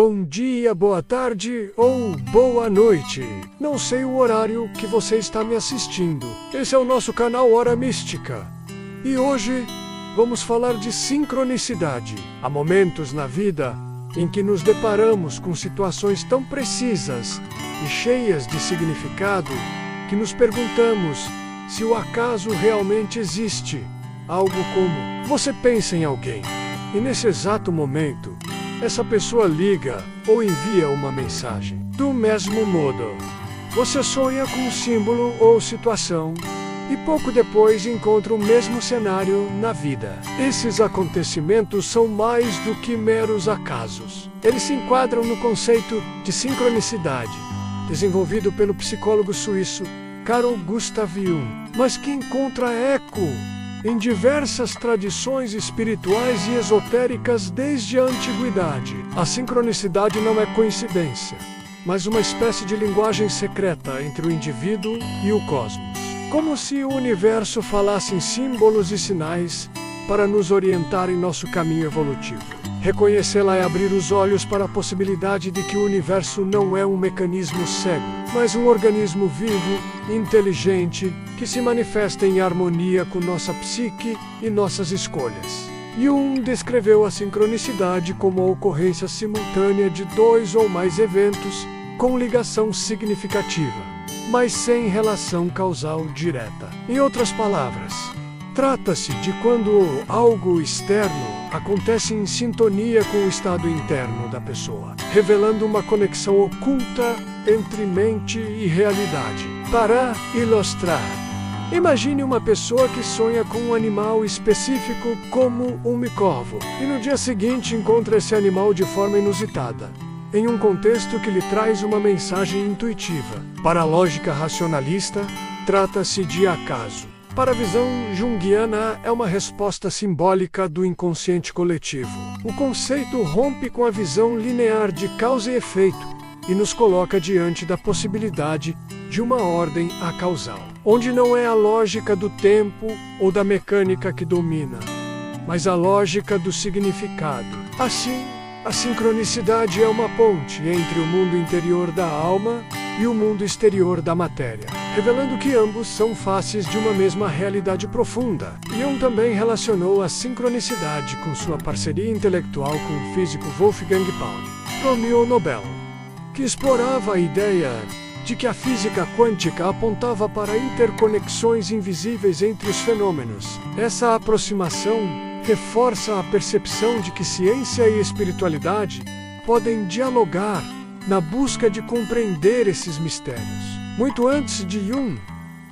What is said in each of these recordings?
Bom dia, boa tarde ou boa noite. Não sei o horário que você está me assistindo. Esse é o nosso canal Hora Mística. E hoje vamos falar de sincronicidade. Há momentos na vida em que nos deparamos com situações tão precisas e cheias de significado que nos perguntamos se o acaso realmente existe. Algo como: você pensa em alguém e nesse exato momento essa pessoa liga ou envia uma mensagem. Do mesmo modo, você sonha com um símbolo ou situação e pouco depois encontra o mesmo cenário na vida. Esses acontecimentos são mais do que meros acasos. Eles se enquadram no conceito de sincronicidade, desenvolvido pelo psicólogo suíço Carl Gustav Jung, mas que encontra eco em diversas tradições espirituais e esotéricas desde a antiguidade. A sincronicidade não é coincidência, mas uma espécie de linguagem secreta entre o indivíduo e o cosmos. Como se o universo falasse em símbolos e sinais para nos orientar em nosso caminho evolutivo. Reconhecê-la é abrir os olhos para a possibilidade de que o universo não é um mecanismo cego, mas um organismo vivo, inteligente, que se manifesta em harmonia com nossa psique e nossas escolhas. Jung descreveu a sincronicidade como a ocorrência simultânea de dois ou mais eventos com ligação significativa, mas sem relação causal direta. Em outras palavras, trata-se de quando algo externo acontece em sintonia com o estado interno da pessoa, revelando uma conexão oculta entre mente e realidade. Para ilustrar, imagine uma pessoa que sonha com um animal específico como um micorvo, e no dia seguinte encontra esse animal de forma inusitada, em um contexto que lhe traz uma mensagem intuitiva. Para a lógica racionalista, trata-se de acaso. Para a visão junguiana, é uma resposta simbólica do inconsciente coletivo. O conceito rompe com a visão linear de causa e efeito e nos coloca diante da possibilidade de uma ordem acausal, onde não é a lógica do tempo ou da mecânica que domina, mas a lógica do significado. Assim, a sincronicidade é uma ponte entre o mundo interior da alma e o mundo exterior da matéria, revelando que ambos são faces de uma mesma realidade profunda. Jung também relacionou a sincronicidade com sua parceria intelectual com o físico Wolfgang Pauli, prêmio Nobel, que explorava a ideia de que a física quântica apontava para interconexões invisíveis entre os fenômenos. Essa aproximação reforça a percepção de que ciência e espiritualidade podem dialogar na busca de compreender esses mistérios. Muito antes de Jung,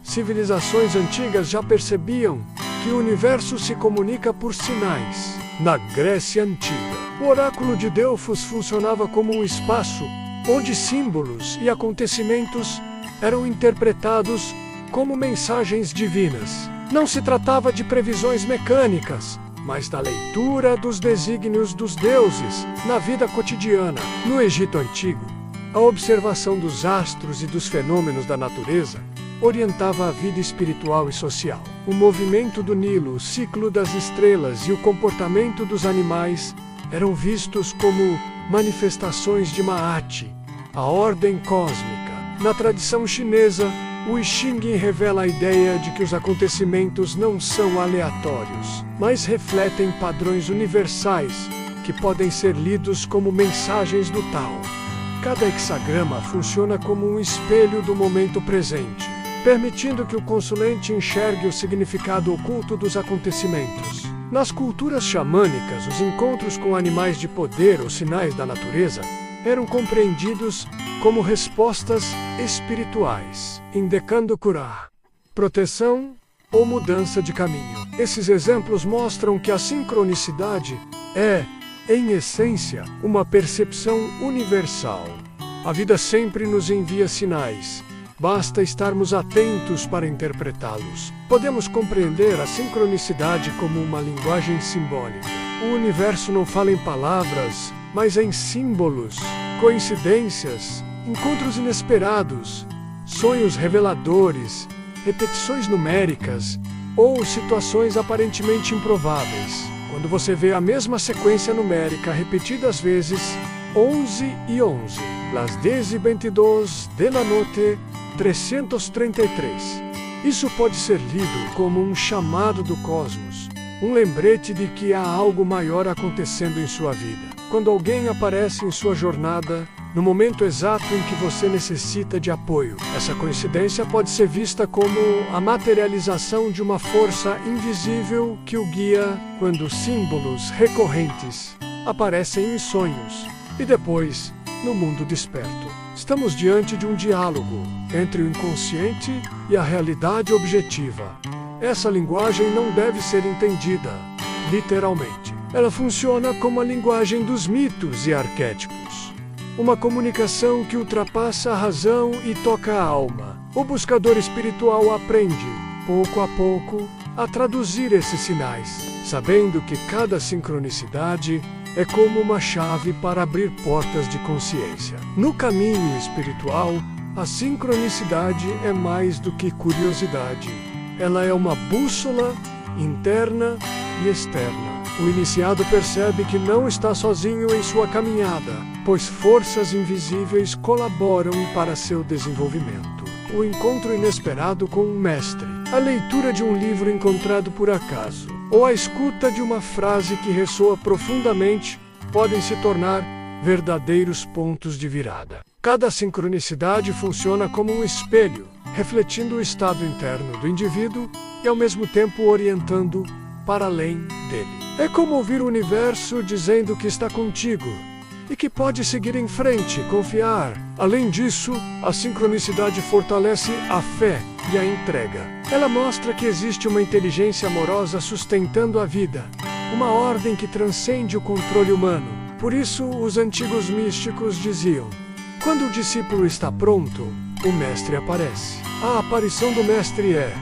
civilizações antigas já percebiam que o universo se comunica por sinais. Na Grécia Antiga, o oráculo de Delfos funcionava como um espaço onde símbolos e acontecimentos eram interpretados como mensagens divinas. Não se tratava de previsões mecânicas, mas da leitura dos desígnios dos deuses na vida cotidiana. No Egito Antigo, a observação dos astros e dos fenômenos da natureza orientava a vida espiritual e social. O movimento do Nilo, o ciclo das estrelas e o comportamento dos animais eram vistos como manifestações de Maat, a ordem cósmica. Na tradição chinesa, o I Ching revela a ideia de que os acontecimentos não são aleatórios, mas refletem padrões universais que podem ser lidos como mensagens do Tao. Cada hexagrama funciona como um espelho do momento presente, permitindo que o consulente enxergue o significado oculto dos acontecimentos. Nas culturas xamânicas, os encontros com animais de poder ou sinais da natureza eram compreendidos como respostas espirituais, indicando cura, proteção ou mudança de caminho. Esses exemplos mostram que a sincronicidade é, em essência, uma percepção universal. A vida sempre nos envia sinais, basta estarmos atentos para interpretá-los. Podemos compreender a sincronicidade como uma linguagem simbólica. O universo não fala em palavras, mas em símbolos, coincidências, encontros inesperados, sonhos reveladores, repetições numéricas ou situações aparentemente improváveis. Quando você vê a mesma sequência numérica repetidas vezes, 11:11, las 10:22 de la noite, 333. Isso pode ser lido como um chamado do cosmos, um lembrete de que há algo maior acontecendo em sua vida. Quando alguém aparece em sua jornada, no momento exato em que você necessita de apoio, essa coincidência pode ser vista como a materialização de uma força invisível que o guia quando símbolos recorrentes aparecem em sonhos e depois no mundo desperto. Estamos diante de um diálogo entre o inconsciente e a realidade objetiva. Essa linguagem não deve ser entendida literalmente. Ela funciona como a linguagem dos mitos e arquétipos. Uma comunicação que ultrapassa a razão e toca a alma. O buscador espiritual aprende, pouco a pouco, a traduzir esses sinais, sabendo que cada sincronicidade é como uma chave para abrir portas de consciência. No caminho espiritual, a sincronicidade é mais do que curiosidade. Ela é uma bússola interna e externa. O iniciado percebe que não está sozinho em sua caminhada, pois forças invisíveis colaboram para seu desenvolvimento. O encontro inesperado com um mestre, a leitura de um livro encontrado por acaso, ou a escuta de uma frase que ressoa profundamente podem se tornar verdadeiros pontos de virada. Cada sincronicidade funciona como um espelho, refletindo o estado interno do indivíduo e ao mesmo tempo orientando para além dele. É como ouvir o universo dizendo que está contigo e que pode seguir em frente, confiar. Além disso, a sincronicidade fortalece a fé e a entrega. Ela mostra que existe uma inteligência amorosa sustentando a vida, uma ordem que transcende o controle humano. Por isso, os antigos místicos diziam: quando o discípulo está pronto, o mestre aparece. A aparição do mestre é,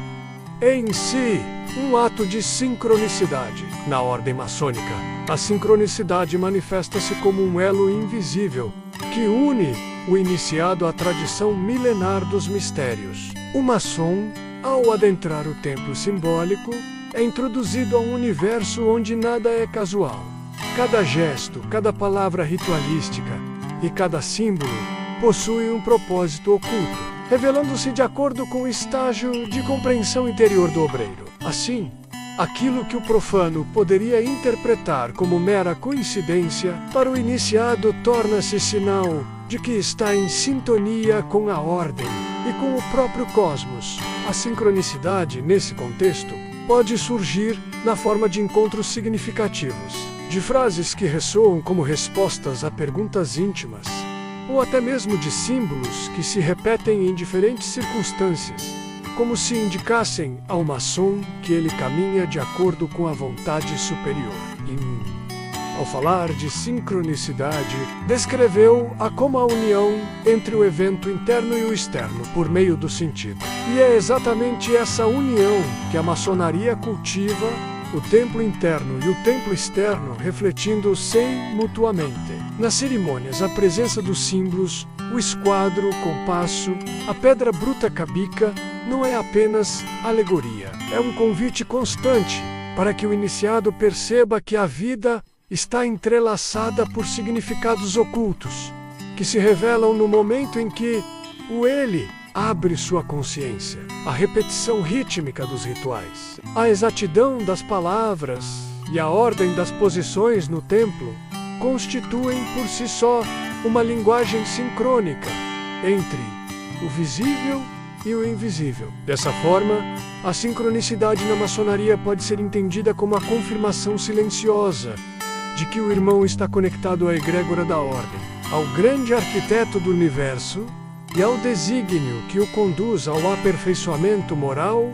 em si, um ato de sincronicidade. Na ordem maçônica, a sincronicidade manifesta-se como um elo invisível que une o iniciado à tradição milenar dos mistérios. O maçom, ao adentrar o templo simbólico, é introduzido a um universo onde nada é casual. Cada gesto, cada palavra ritualística e cada símbolo possui um propósito oculto, revelando-se de acordo com o estágio de compreensão interior do obreiro. Assim, aquilo que o profano poderia interpretar como mera coincidência, para o iniciado torna-se sinal de que está em sintonia com a ordem e com o próprio cosmos. A sincronicidade, nesse contexto, pode surgir na forma de encontros significativos, de frases que ressoam como respostas a perguntas íntimas, ou até mesmo de símbolos que se repetem em diferentes circunstâncias, como se indicassem ao maçom que ele caminha de acordo com a vontade superior. Ao falar de sincronicidade, descreveu-a como a união entre o evento interno e o externo, por meio do sentido. E é exatamente essa união que a maçonaria cultiva, o templo interno e o templo externo refletindo-se mutuamente. Nas cerimônias, a presença dos símbolos, o esquadro, o compasso, a pedra bruta cabica, não é apenas alegoria. É um convite constante para que o iniciado perceba que a vida está entrelaçada por significados ocultos, que se revelam no momento em que o ele abre sua consciência. A repetição rítmica dos rituais, a exatidão das palavras e a ordem das posições no templo constituem por si só uma linguagem sincrônica entre o visível e o invisível. Dessa forma, a sincronicidade na maçonaria pode ser entendida como a confirmação silenciosa de que o irmão está conectado à egrégora da ordem, ao grande arquiteto do universo e ao desígnio que o conduz ao aperfeiçoamento moral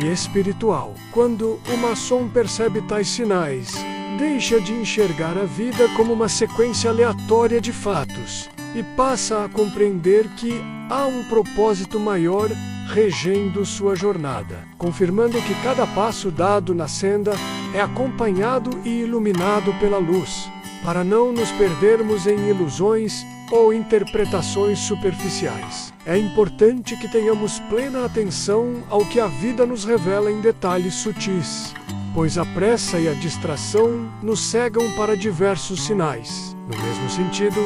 e espiritual. Quando o maçom percebe tais sinais, deixa de enxergar a vida como uma sequência aleatória de fatos e passa a compreender que há um propósito maior regendo sua jornada, confirmando que cada passo dado na senda é acompanhado e iluminado pela luz, para não nos perdermos em ilusões ou interpretações superficiais. É importante que tenhamos plena atenção ao que a vida nos revela em detalhes sutis, pois a pressa e a distração nos cegam para diversos sinais. No mesmo sentido,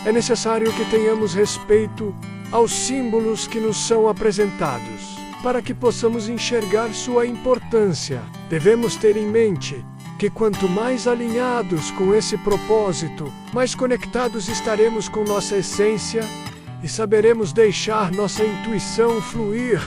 é necessário que tenhamos respeito aos símbolos que nos são apresentados, para que possamos enxergar sua importância. Devemos ter em mente que quanto mais alinhados com esse propósito, mais conectados estaremos com nossa essência e saberemos deixar nossa intuição fluir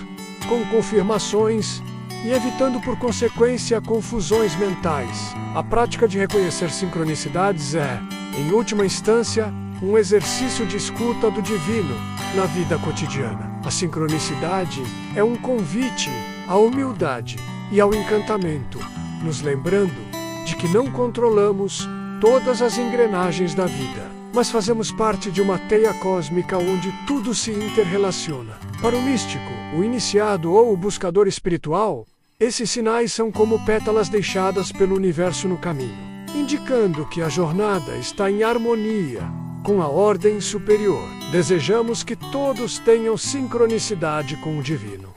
com confirmações e evitando por consequência confusões mentais. A prática de reconhecer sincronicidades é, em última instância, um exercício de escuta do divino na vida cotidiana. A sincronicidade é um convite à humildade e ao encantamento, nos lembrando de que não controlamos todas as engrenagens da vida, mas fazemos parte de uma teia cósmica onde tudo se interrelaciona. Para o místico, o iniciado ou o buscador espiritual, esses sinais são como pétalas deixadas pelo universo no caminho, indicando que a jornada está em harmonia com a ordem superior. Desejamos que todos tenham sincronicidade com o divino.